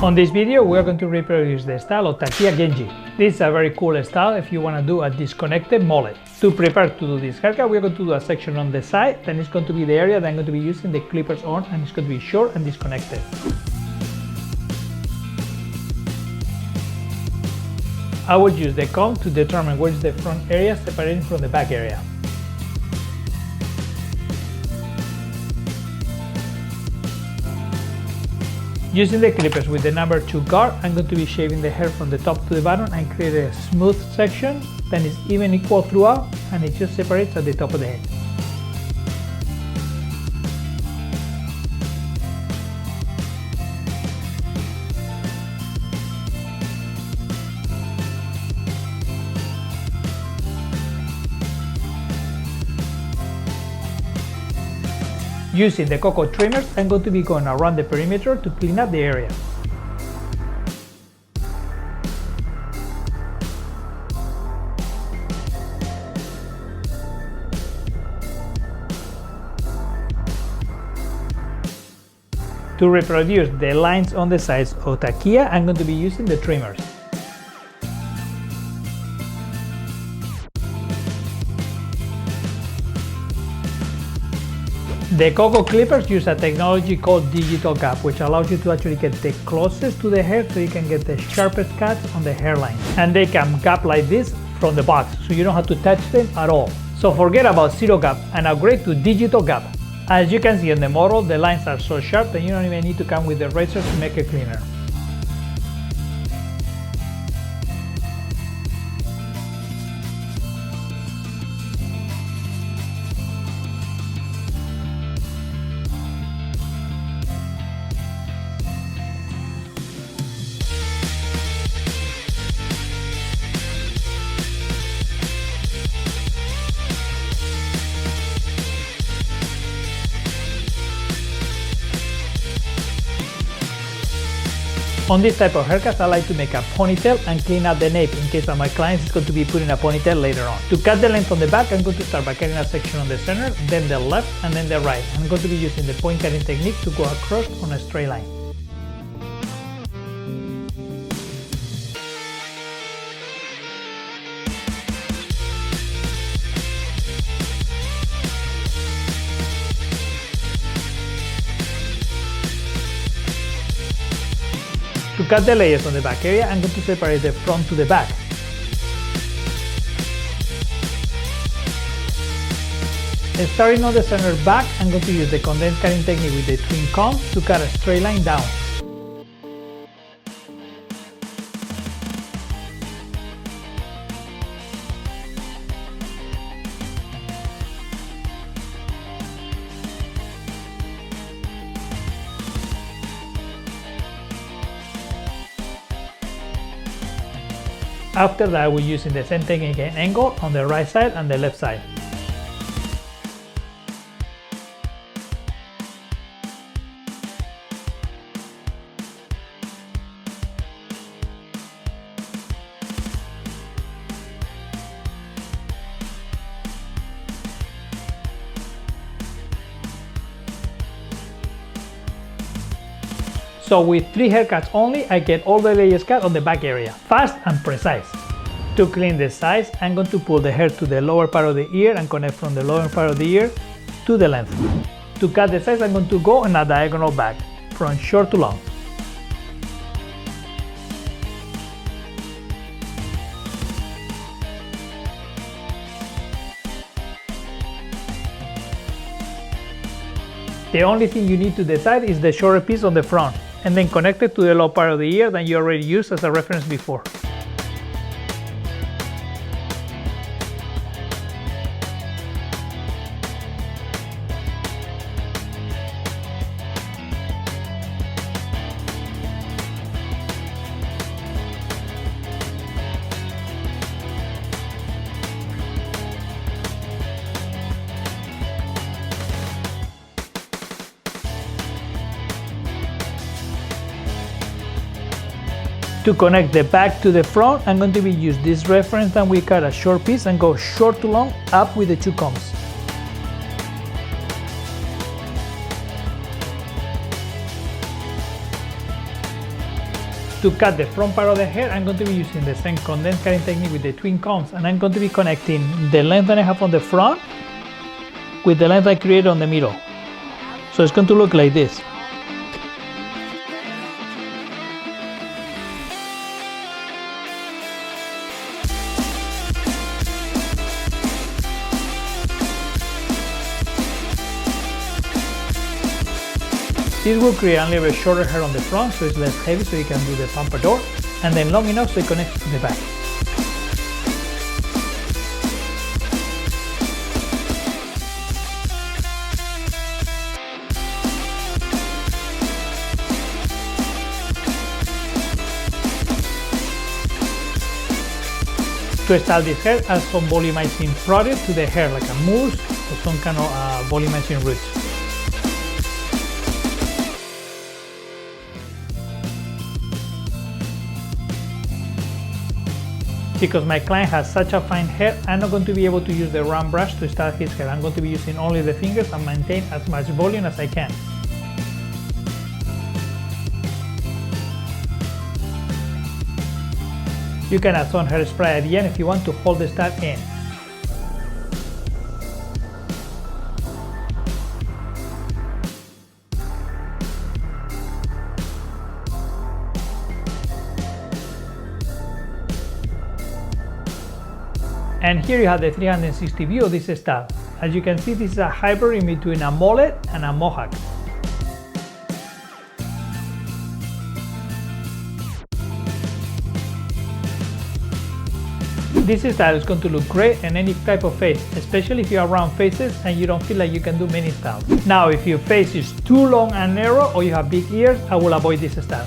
On this video, we are going to reproduce the style of TAKIYA GENJI. This is a very cool style if you want to do a disconnected mullet. To prepare to do this haircut, we are going to do a section on the side, then it's going to be the area that I'm going to be using the clippers on, and it's going to be short and disconnected. I will use the comb to determine where is the front area separating from the back area. Using the clippers with the number 2 guard, I'm going to be shaving the hair from the top to the bottom and create a smooth section, then it's even equal throughout and it just separates at the top of the head. Using the Coco trimmers, I'm going to be going around the perimeter to clean up the area. To reproduce the lines on the sides of TAKIYA, I'm going to be using the trimmers. The Coco clippers use a technology called digital gap, which allows you to actually get the closest to the hair so you can get the sharpest cuts on the hairline. And they can gap like this from the box, so you don't have to touch them at all. So forget about zero gap and upgrade to digital gap. As you can see on the model, the lines are so sharp that you don't even need to come with the razor to make it cleaner. On this type of haircuts, I like to make a ponytail and clean up the nape in case of my clients is going to be putting a ponytail later on. To cut the length on the back, I'm going to start by cutting a section on the center, then the left, and then the right. I'm going to be using the point cutting technique to go across on a straight line. To cut the layers on the back area, I'm going to separate the front to the back. Starting on the center back, I'm going to use the condensed cutting technique with the twin combs to cut a straight line down. After that, we're using the same technique and angle on the right side and the left side. So with 3 haircuts only, I get all the layers cut on the back area, fast and precise. To clean the sides, I'm going to pull the hair to the lower part of the ear and connect from the lower part of the ear to the length. To cut the sides, I'm going to go on a diagonal back, from short to long. The only thing you need to decide is the shorter piece on the front, and then connect it to the low part of the ear that you already used as a reference before. To connect the back to the front, I'm going to be use this reference and we cut a short piece and go short to long up with the 2 combs. To cut the front part of the hair, I'm going to be using the same condensed cutting technique with the twin combs, and I'm going to be connecting the length that I have on the front with the length I created on the middle. So it's going to look like this. This will create a little bit shorter hair on the front, so it's less heavy, so you can do the pompadour, and then long enough so it connects to the back. To style this hair, add some volumizing product to the hair, like a mousse or some kind of volumizing roots. Because my client has such a fine hair, I'm not going to be able to use the round brush to style his hair. I'm going to be using only the fingers and maintain as much volume as I can. You can add some hairspray at the end if you want to hold the style in. And here you have the 360 view of this style. As you can see, this is a hybrid in between a mullet and a mohawk. This style is going to look great in any type of face, especially if you have round faces and you don't feel like you can do many styles. Now, if your face is too long and narrow or you have big ears, I will avoid this style.